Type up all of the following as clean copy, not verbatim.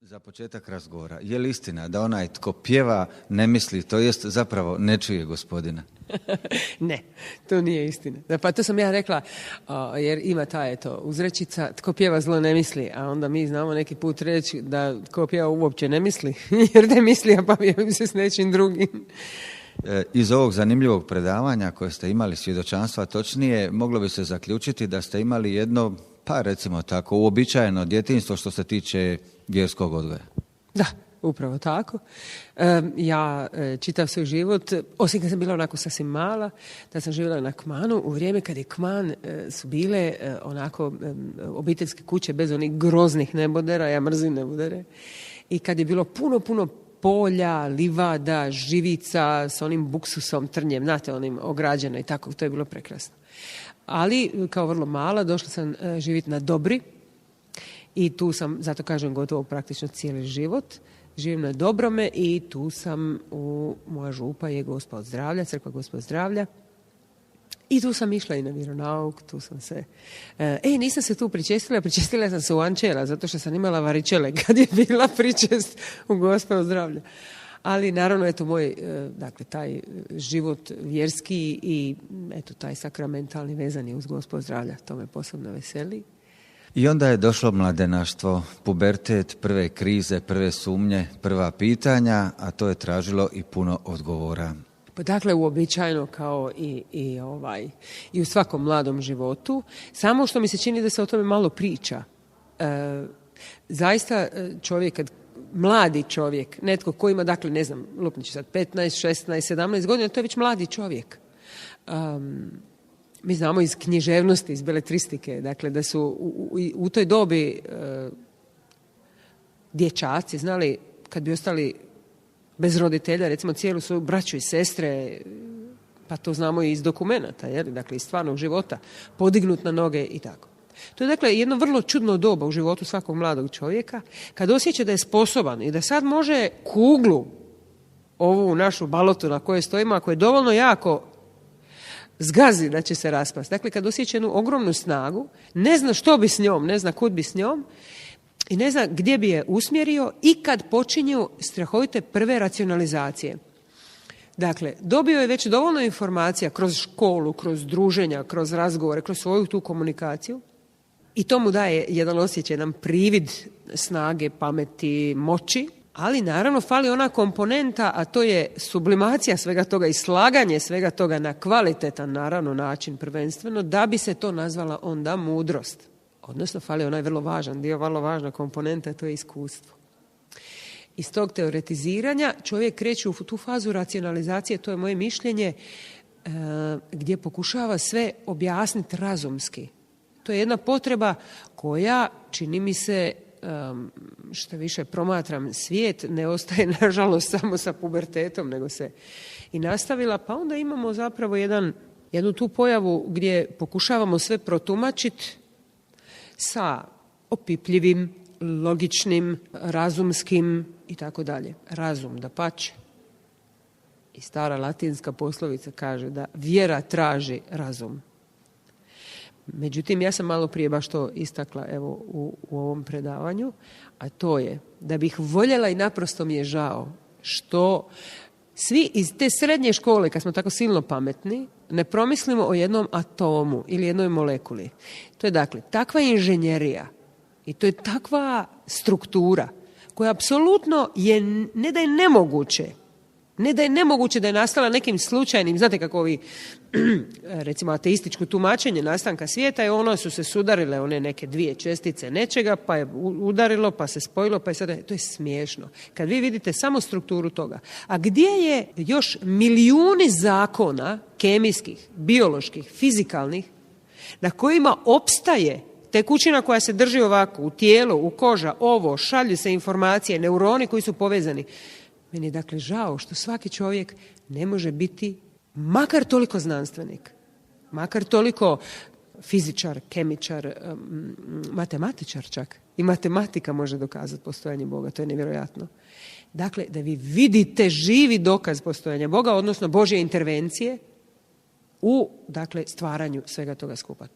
Za početak razgovora, je li istina da onaj tko pjeva ne misli, to jest zapravo ne čuje Gospodina? Ne, to nije istina. Pa to sam ja rekla, jer ima ta uzrečica, tko pjeva zlo ne misli, a onda mi znamo neki put reći da tko pjeva uopće ne misli, jer ne misli, a bavio se s nečim drugim. Iz ovog zanimljivog predavanja koje ste imali, svjedočanstva točnije, moglo bi se zaključiti da ste imali jedno, pa recimo tako, uobičajeno djetinjstvo što se tiče vjerskog odgoja. Da, upravo tako. Ja čitav svoj život, osim kad sam bila onako sasvim mala, da sam živjela na Kmanu, u vrijeme kad je Kman su bile onako obiteljske kuće bez onih groznih nebodera, ja mrzim nebodere, i kad je bilo puno polja, livada, živica s onim buksusom, trnjem, znate, onim ograđeno i tako, to je bilo prekrasno. Ali, kao vrlo mala, došla sam živjeti na Dobri i tu sam, zato kažem, gotovo praktično cijeli život. Živim na Dobrome i tu sam, moja župa je Gospa od zdravlja, crkva Gospa od zdravlja. I tu sam išla i na vjeronauk, tu sam se... nisam se tu pričestila sam se u Ančela, zato što sam imala varičele kad je bila pričest u Gospa od zdravlja. Ali naravno, eto, moj, dakle, taj život vjerski i eto, taj sakramentalni vezan je uz Gospa od zdravlja, to me posebno veseli. I onda je došlo mladenaštvo, pubertet, prve krize, prve sumnje, prva pitanja, a to je tražilo i puno odgovora. Pa dakle, uobičajeno kao i u svakom mladom životu, samo što mi se čini da se o tome malo priča. Zaista čovjek, mladi čovjek, netko koji ima, dakle, ne znam, lupnić sad 15, 16, 17 godina, to je već mladi čovjek. Mi znamo iz književnosti, iz beletristike, dakle, da su u toj dobi dječaci znali, kad bi ostali bez roditelja, recimo cijelu svoju braću i sestre, pa to znamo i iz dokumenata, dakle iz stvarnog života, podignut na noge i tako. To je dakle jedno vrlo čudno doba u životu svakog mladog čovjeka, kad osjeća da je sposoban i da sad može kuglu, ovu našu balotu na kojoj stojimo, ako je dovoljno jako zgazi da će se raspasti. Dakle, kad osjeća jednu ogromnu snagu, ne zna što bi s njom, ne zna kud bi s njom, i ne zna gdje bi je usmjerio i kad počinju strahovite prve racionalizacije. Dakle, dobio je već dovoljno informacija kroz školu, kroz druženja, kroz razgovore, kroz svoju tu komunikaciju i to mu daje jedan osjećaj, jedan privid snage, pameti, moći, ali naravno fali ona komponenta, a to je sublimacija svega toga i slaganje svega toga na kvalitetan, naravno, način prvenstveno, da bi se to nazvala onda mudrost. Odnosno, fali onaj vrlo važan dio, vrlo važna komponenta, to je iskustvo. Iz tog teoretiziranja čovjek kreće u tu fazu racionalizacije, to je moje mišljenje, gdje pokušava sve objasniti razumski. To je jedna potreba koja, čini mi se, što više promatram svijet, ne ostaje nažalost samo sa pubertetom, nego se i nastavila, pa onda imamo zapravo jednu tu pojavu gdje pokušavamo sve protumačiti sa opipljivim, logičnim, razumskim i tako dalje. Razum, dapače. I stara latinska poslovica kaže da vjera traži razum. Međutim, ja sam malo prije baš to istakla u ovom predavanju, a to je da bih voljela i naprosto mi je žao što svi iz te srednje škole, kad smo tako silno pametni, ne promislimo o jednom atomu ili jednoj molekuli. To je dakle takva inženjerija i to je takva struktura koja apsolutno je, ne da je nemoguće da je nastala nekim slučajnim, znate kako ovi, recimo ateističko tumačenje nastanka svijeta je ono su se sudarile one neke dvije čestice nečega, pa je udarilo, pa se spojilo, pa je sada, to je smiješno. Kad vi vidite samo strukturu toga. A gdje je još milijuni zakona, kemijskih, bioloških, fizikalnih, na kojima opstaje tekućina koja se drži ovako u tijelu, u koža, šalju se informacije, neuroni koji su povezani. Meni je dakle žao što svaki čovjek ne može biti makar toliko znanstvenik, makar toliko fizičar, kemičar, matematičar čak. I matematika može dokazati postojanje Boga, to je nevjerojatno. Dakle, da vi vidite živi dokaz postojanja Boga, odnosno Božje intervencije, u, dakle, stvaranju svega toga skupa.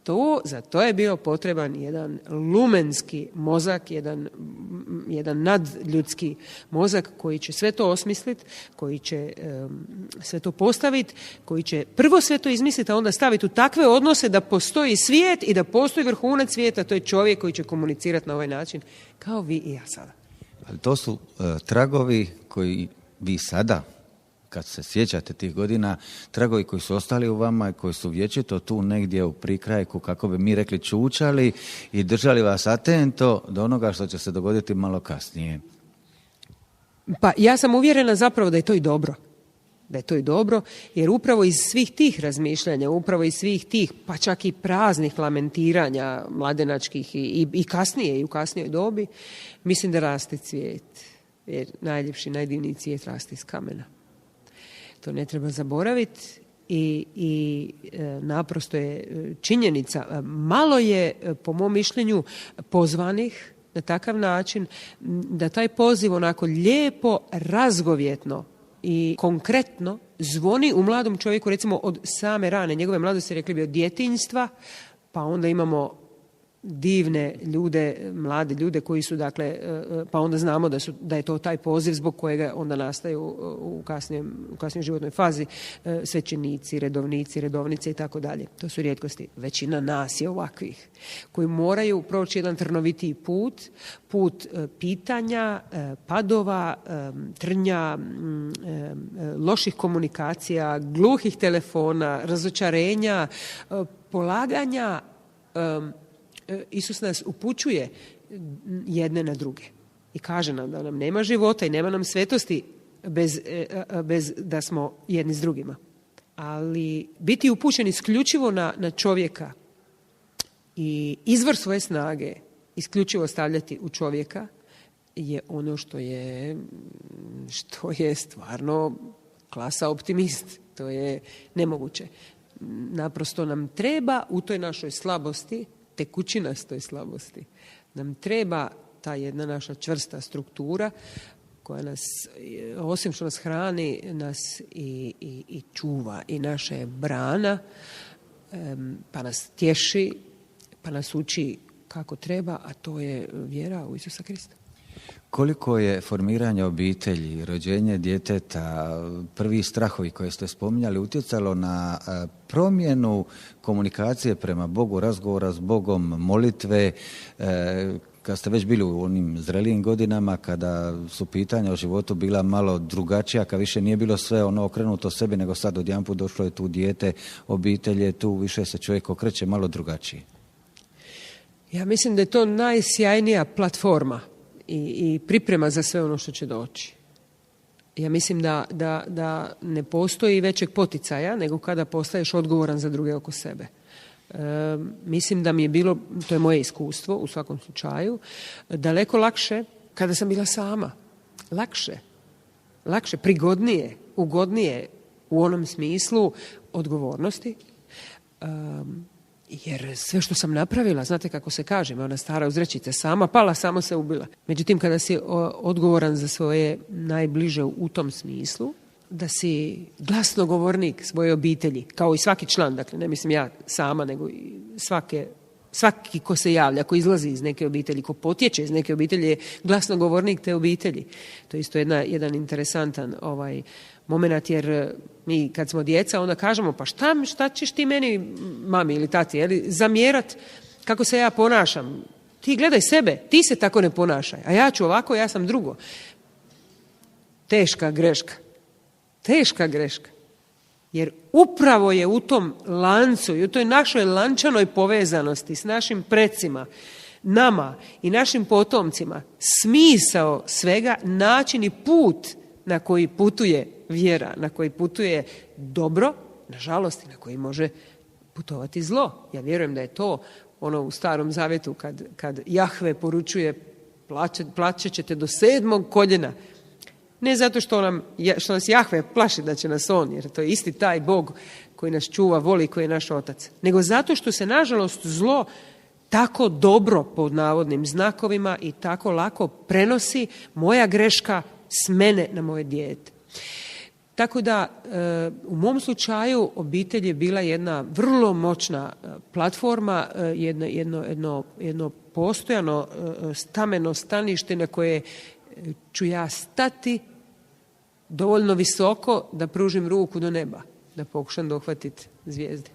Za to je bio potreban jedan lumenski mozak, jedan nadljudski mozak koji će sve to osmisliti, koji će sve to postaviti, koji će prvo sve to izmisliti, a onda staviti u takve odnose da postoji svijet i da postoji vrhunac svijeta, to je čovjek koji će komunicirati na ovaj način, kao vi i ja sada. Ali to su tragovi koji vi sada, kad se sjećate tih godina, tragovi koji su ostali u vama i koji su vječito tu negdje u prikrajku, kako bi mi rekli, čučali i držali vas atento do onoga što će se dogoditi malo kasnije. Pa ja sam uvjerena zapravo da je to i dobro. Da je to i dobro, jer upravo iz svih tih razmišljanja, upravo iz svih tih, pa čak i praznih lamentiranja mladenačkih i kasnije, i u kasnijoj dobi, mislim da raste cvijet. Jer najljepši, najdivniji cvijet raste iz kamena. To ne treba zaboraviti i naprosto je činjenica. Malo je, po mom mišljenju, pozvanih na takav način da taj poziv onako lijepo, razgovjetno i konkretno zvoni u mladom čovjeku, recimo od same rane njegove mladosti, rekli bi od djetinjstva, pa onda imamo divne ljude, mlade ljude koji su, dakle, pa onda znamo da je to taj poziv zbog kojega onda nastaju u kasnijoj životnoj fazi svećenici, redovnici, redovnice i tako dalje. To su rijetkosti. Većina nas je ovakvih koji moraju proći jedan trnovitiji put pitanja, padova, trnja, loših komunikacija, gluhih telefona, razočarenja, polaganja. Isus nas upućuje jedne na druge i kaže nam da nam nema života i nema nam svetosti bez da smo jedni s drugima. Ali biti upućen isključivo na čovjeka i izvor svoje snage isključivo stavljati u čovjeka je ono što je stvarno klasa optimist. To je nemoguće. Naprosto nam treba u toj našoj slabosti, tekućinastoj slabosti, nam treba ta jedna naša čvrsta struktura koja nas, osim što nas hrani, nas i čuva i naša je brana, pa nas tješi, pa nas uči kako treba, a to je vjera u Isusa Krista. Koliko je formiranje obitelji, rođenje djeteta, prvi strahovi koje ste spominjali utjecalo na promjenu komunikacije prema Bogu, razgovora s Bogom, molitve, kad ste već bili u onim zrelijim godinama, kada su pitanja o životu bila malo drugačija, kad više nije bilo sve ono okrenuto sebi, nego sad odjedanput došlo je tu dijete, obitelj je tu, više se čovjek okreće malo drugačije. Ja mislim da je to najsjajnija platforma i priprema za sve ono što će doći. Ja mislim da ne postoji većeg poticaja nego kada postaješ odgovoran za druge oko sebe. Mislim da mi je bilo, to je moje iskustvo u svakom slučaju, daleko lakše kada sam bila sama. Lakše, prigodnije, ugodnije u onom smislu odgovornosti. Jer sve što sam napravila, znate kako se kaže, ona stara uzrečica, sama pala, samo se ubila. Međutim, kada si odgovoran za svoje najbliže u tom smislu, da si glasnogovornik svoje obitelji, kao i svaki član, dakle ne mislim ja sama, nego i svaki ko se javlja, ko izlazi iz neke obitelji, ko potječe iz neke obitelji je glasnogovornik te obitelji. To je isto jedan interesantan moment, jer mi kad smo djeca onda kažemo pa šta ćeš ti meni, mami ili tati, zamjerat kako se ja ponašam. Ti gledaj sebe, ti se tako ne ponašaj, a ja ću ovako, ja sam drugo. Teška greška. Jer upravo je u tom lancu i u toj našoj lančanoj povezanosti s našim precima, nama i našim potomcima, smisao svega, način i put na koji putuje vjera, na koji putuje dobro, nažalost, na koji može putovati zlo. Ja vjerujem da je to ono u Starom Zavjetu kad Jahve poručuje plaćat ćete do 7. koljena. Ne zato što nas Jahve plaši da će nas on, jer to je isti taj Bog koji nas čuva, voli, koji je naš otac, nego zato što se nažalost zlo tako dobro, pod navodnim znakovima, i tako lako prenosi moja greška s mene na moje dijete. Tako da u mom slučaju obitelj je bila jedna vrlo moćna platforma, jedno postojano stameno stanište na koje ću ja stati dovoljno visoko da pružim ruku do neba, da pokušam dohvatiti zvijezde.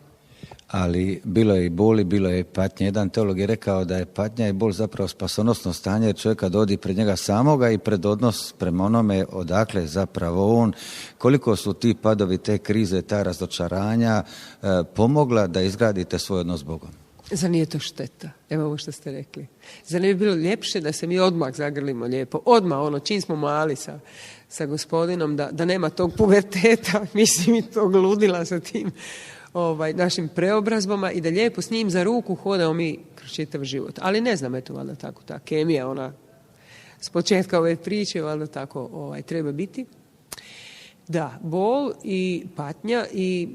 Ali bilo je i boli, bilo je i patnje. Jedan teolog je rekao da je patnja i bol zapravo spasonosno stanje čovjeka dovodi pred njega samoga i pred odnos prema onome odakle zapravo on, koliko su ti padovi, te krize, ta razočaranja pomogla da izgradite svoj odnos s Bogom. Zar nije to šteta? Evo ovo što ste rekli. Zar ne bi bilo ljepše da se mi odmah zagrlimo lijepo? Odmah, čim smo mali sa Gospodinom, da nema tog puberteta, mislim i tog ludila sa tim našim preobrazbama i da lijepo s njim za ruku hodamo mi kroz čitav život. Ali ne znam, eto, valjda tako ta kemija, s početka ove priče, valjda tako treba biti. Da, bol i patnja i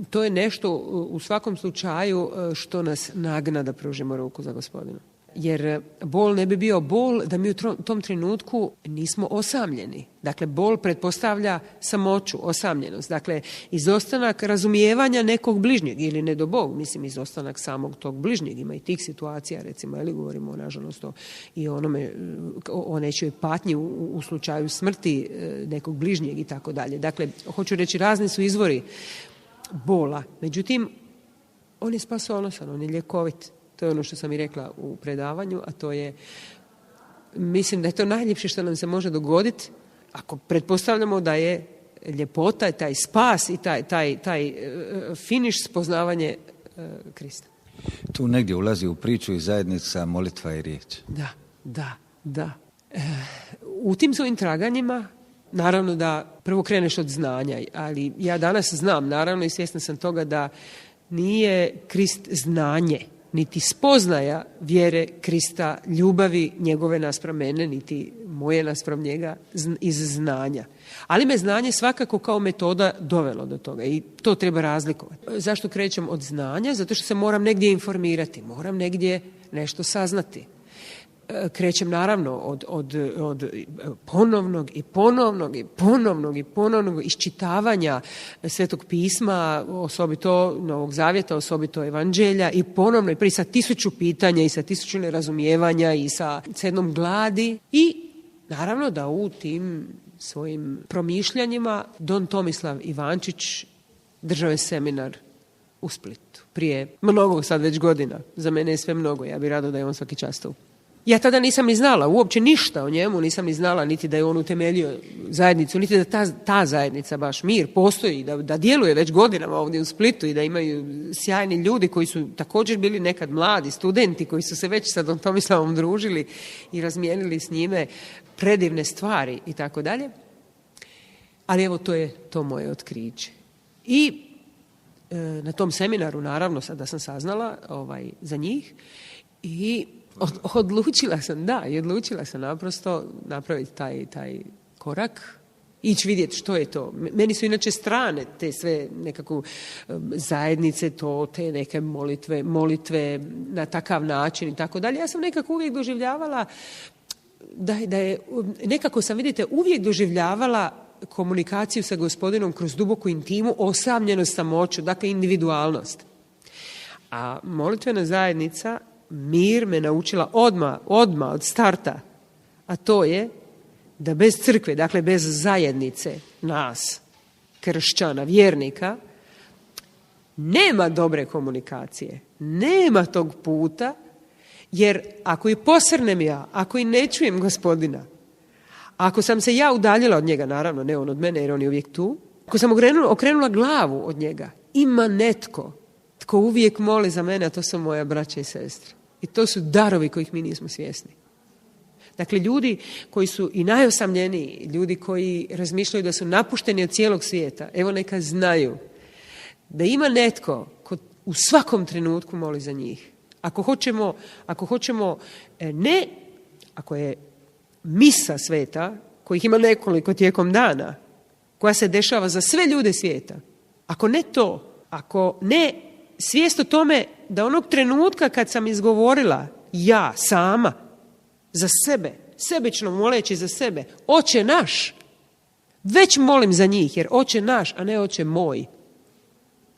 to je nešto u svakom slučaju što nas nagna da pružimo ruku za Gospodina. Jer bol ne bi bio bol da mi u tom trenutku nismo osamljeni. Dakle, bol pretpostavlja samoću, osamljenost. Dakle, izostanak razumijevanja nekog bližnjeg ili ne do Bog, mislim izostanak samog tog bližnjeg. Ima i tih situacija, recimo, ili govorimo nažalost i o nečoj patnji u slučaju smrti nekog bližnjeg i tako dalje. Dakle, hoću reći, razni su izvori bola. Međutim, on je spasonosan, on je ljekovit. To je ono što sam i rekla u predavanju, a to je, mislim da je to najljepše što nam se može dogoditi ako pretpostavljamo da je ljepota, taj spas i taj finiš spoznavanje Krista. Tu negdje ulazi u priču i zajednica molitva i riječ. Da. U tim svojim traganjima, naravno da prvo kreneš od znanja, ali ja danas znam, naravno i svjesna sam toga da nije Krist znanje, niti spoznaja vjere Krista, ljubavi njegove naspram mene, niti moje naspram njega iz znanja. Ali me znanje svakako kao metoda dovelo do toga i to treba razlikovati. Zašto krećem od znanja? Zato što se moram negdje informirati, moram negdje nešto saznati. Krećem naravno od ponovnog iščitavanja Svetog pisma, osobito Novog Zavjeta, osobito Evanđelja i ponovno i sa 1000 pitanja i sa 1000 nerazumijevanja i sa jednom gladi i naravno da u tim svojim promišljanjima Don Tomislav Ivančić držao je seminar u Splitu prije mnogo sad već godina. Za mene je sve mnogo, ja bih rado da je on svaki čas tu. Ja tada nisam ni znala uopće ništa o njemu, nisam ni znala niti da je on utemeljio zajednicu, niti da ta zajednica, baš Mir, postoji, da djeluje već godinama ovdje u Splitu i da imaju sjajni ljudi koji su također bili nekad mladi studenti, koji su se već sa Don Tomislavom družili i razmijenili s njime predivne stvari i tako dalje. Ali evo, to je to moje otkriće. I na tom seminaru, naravno, sada sam saznala za njih i odlučila sam naprosto napraviti taj korak, ići vidjeti što je to. Meni su inače strane te sve nekako zajednice, te neke molitve na takav način i tako dalje. Ja sam nekako uvijek doživljavala da je, nekako sam, vidite, uvijek doživljavala komunikaciju sa Gospodinom kroz duboku intimu, osamljenost, samoću, dakle individualnost. A molitvena zajednica Mir me naučila odmah od starta, a to je da bez crkve, dakle bez zajednice nas, kršćana, vjernika, nema dobre komunikacije, nema tog puta, jer ako i posrnem ja, ako i ne čujem Gospodina, ako sam se ja udaljila od njega, naravno ne on od mene jer on je uvijek tu, ako sam okrenula glavu od njega, ima netko tko uvijek moli za mene, a to su moja braća i sestre. I to su darovi kojih mi nismo svjesni. Dakle, ljudi koji su i najosamljeniji, ljudi koji razmišljaju da su napušteni od cijelog svijeta, evo neka znaju da ima netko ko u svakom trenutku moli za njih. Ako hoćemo, ako je misa sveta, kojih ima nekoliko tijekom dana, koja se dešava za sve ljude svijeta, ako ne svijest o tome da onog trenutka kad sam izgovorila ja sama za sebe, sebično moleći za sebe, Oče naš, Već molim za njih, jer oče naš, a ne oče moj.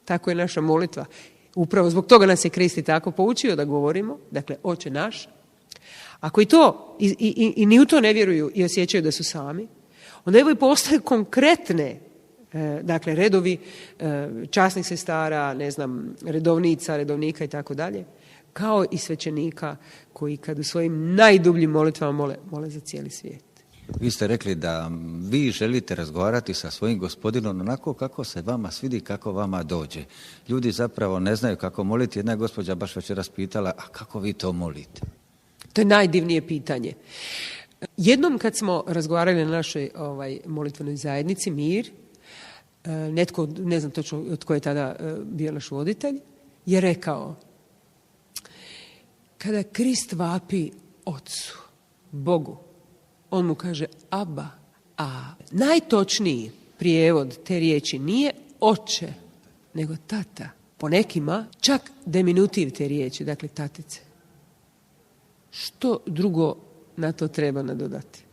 Tako je naša molitva. Upravo zbog toga nas je Krist i tako poučio da govorimo, dakle, oče naš. Ako i to, i ni u to ne vjeruju i osjećaju da su sami, onda evo i postoje konkretne, dakle, redovi časnih sestara, ne znam, redovnica, redovnika i tako dalje, kao i svećenika koji kad u svojim najdubljim molitvama mole za cijeli svijet. Vi ste rekli da vi želite razgovarati sa svojim Gospodinom onako kako se vama svidi, kako vama dođe. Ljudi zapravo ne znaju kako moliti. Jedna je gospođa baš večeras pitala, a kako vi to molite? To je najdivnije pitanje. Jednom kad smo razgovarali na našoj molitvenoj zajednici Mir, netko, ne znam točno tko je tada bio naš voditelj, je rekao: kada Krist vapi Ocu, Bogu, on mu kaže Aba, a najtočniji prijevod te riječi nije oče, nego tata. Po nekima čak deminutiv te riječi, dakle tatice. Što drugo na to treba nadodati?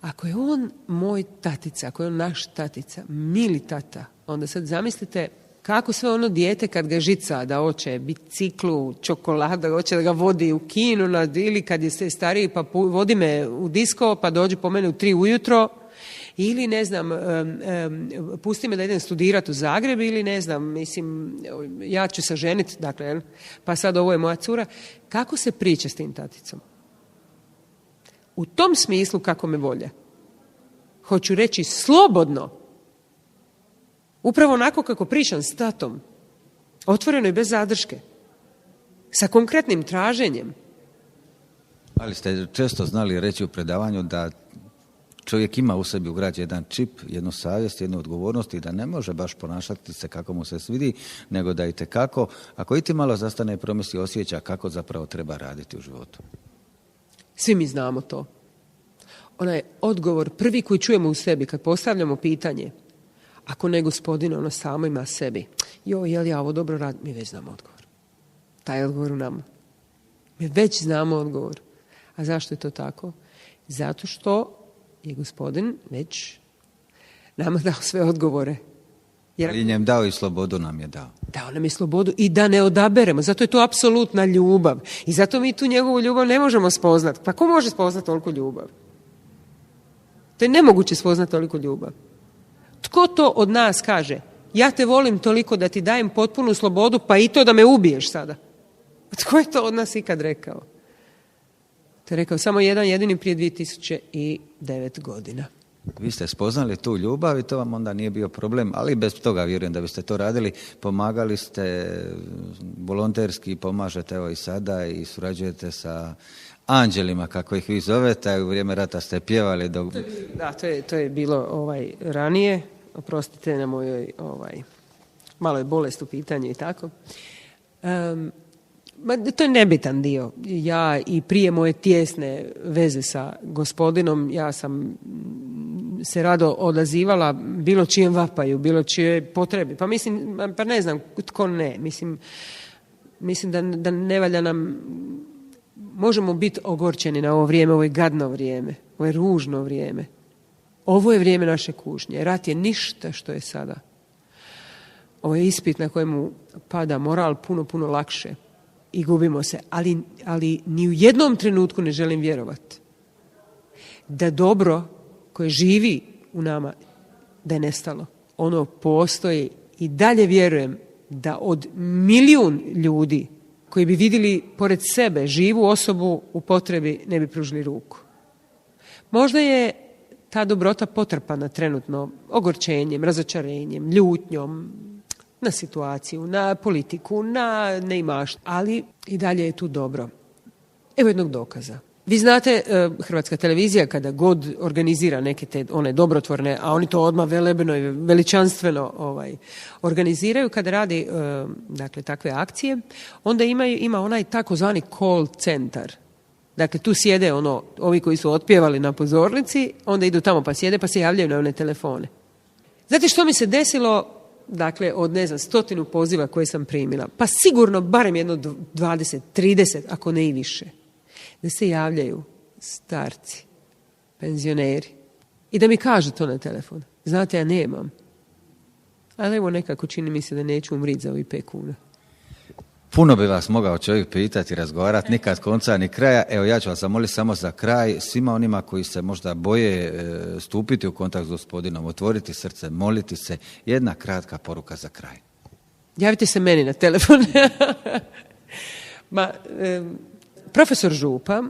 Ako je on moj tatica, ako je on naš tatica, mili tata, onda sad zamislite kako sve ono dijete kad ga žica da hoće biciklu, čokolada, hoće da ga vodi u kinu ili kad je sve stariji pa vodi me u disko pa dođe po mene u 3 ujutro ili ne znam, pusti me da idem studirati u Zagreb ili ne znam, mislim, ja ću se ženiti, dakle, pa sad ovo je moja cura. Kako se priča s tim taticom? U tom smislu kako me volja. Hoću reći slobodno. Upravo onako kako pričam s tatom. Otvoreno i bez zadrške. Sa konkretnim traženjem. Ali ste često znali reći u predavanju da čovjek ima u sebi ugrađen jedan čip, jednu savjest, jednu odgovornost i da ne može baš ponašati se kako mu se svidi, nego da itekako, ako i ti malo zastane i promisli, osjeća kako zapravo treba raditi u životu. Svi mi znamo to. Onaj odgovor prvi koji čujemo u sebi kad postavljamo pitanje, ako ne Gospodin, ono samo ima sebi. Jel ja ovo dobro radim? Mi već znamo odgovor. Taj odgovor u nama. Mi već znamo odgovor. A zašto je to tako? Zato što je Gospodin već nama dao sve odgovore. Ali njem dao i slobodu nam je dao. Dao nam je slobodu i da ne odaberemo. Zato je to apsolutna ljubav. I zato mi tu njegovu ljubav ne možemo spoznati. Pa ko može spoznati toliko ljubav? To je nemoguće spoznati toliko ljubav. Tko to od nas kaže? Ja te volim toliko da ti dajem potpunu slobodu, pa i to da me ubiješ sada. Tko je to od nas ikad rekao? To je rekao samo jedan jedini prije 2009 godina. Vi ste spoznali tu ljubav i to vam onda nije bio problem, ali bez toga vjerujem da biste to radili. Pomagali ste volonterski, pomažete evo i sada i surađujete sa anđelima, kako ih vi zovete, u vrijeme rata ste pjevali. Da, to je bilo ranije. Oprostite na mojoj malo je bolest u pitanju i tako. To je nebitan dio. Ja i prije moje tijesne veze sa Gospodinom, ja sam se rado odazivala bilo čijem vapaju, bilo čije potrebi. Pa mislim, pa ne znam tko ne. Mislim da ne valja nam, možemo biti ogorčeni na ovo vrijeme, ovo je gadno vrijeme, ovo je ružno vrijeme. Ovo je vrijeme naše kušnje. Rat je ništa što je sada. Ovo je ispit na kojemu pada moral puno lakše i gubimo se. Ali ni u jednom trenutku ne želim vjerovati da dobro koje živi u nama da je nestalo. Ono postoji i dalje vjerujem da od 1.000.000 ljudi koji bi vidjeli pored sebe živu osobu u potrebi ne bi pružili ruku. Možda je ta dobrota potrpana trenutno ogorčenjem, razočarenjem, ljutnjom na situaciju, na politiku, na neimaštvo, ali i dalje je tu dobro. Evo jednog dokaza. Vi znate, Hrvatska televizija kada god organizira neke te one dobrotvorne, a oni to odmah velebno i veličanstveno organiziraju, kada radi dakle takve akcije, onda ima onaj takozvani call centar. Dakle, tu sjede ovi koji su otpjevali na pozornici, onda idu tamo pa sjede pa se javljaju na one telefone. Znate što mi se desilo, dakle, od 100 poziva koje sam primila? Pa sigurno barem jedno 20, 30, ako ne i više. Da se javljaju starci, penzioneri, I da mi kažu to na telefon. Znate, ja nemam. Ali evo nekako čini mi se da neću umriti za ovih 5 kuna. Puno bi vas mogao čovjek pitati, razgovarati, nikad konca ni kraja. Evo, ja ću vas zamoliti samo za kraj, svima onima koji se možda boje stupiti u kontakt s Gospodinom, otvoriti srce, moliti se, jedna kratka poruka za kraj. Javite se meni na telefon. Profesor Župa,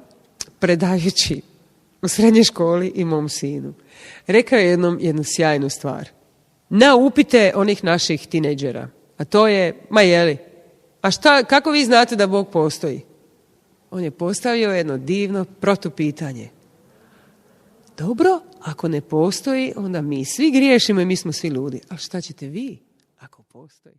predajući u srednjoj školi i mom sinu, rekao je jednu sjajnu stvar. Na upite onih naših tinejdžera, a to je, ma jeli, a kako vi znate da Bog postoji? On je postavio jedno divno protupitanje. Dobro, ako ne postoji, onda mi svi griješimo i mi smo svi ludi. Ali šta ćete vi ako postoji?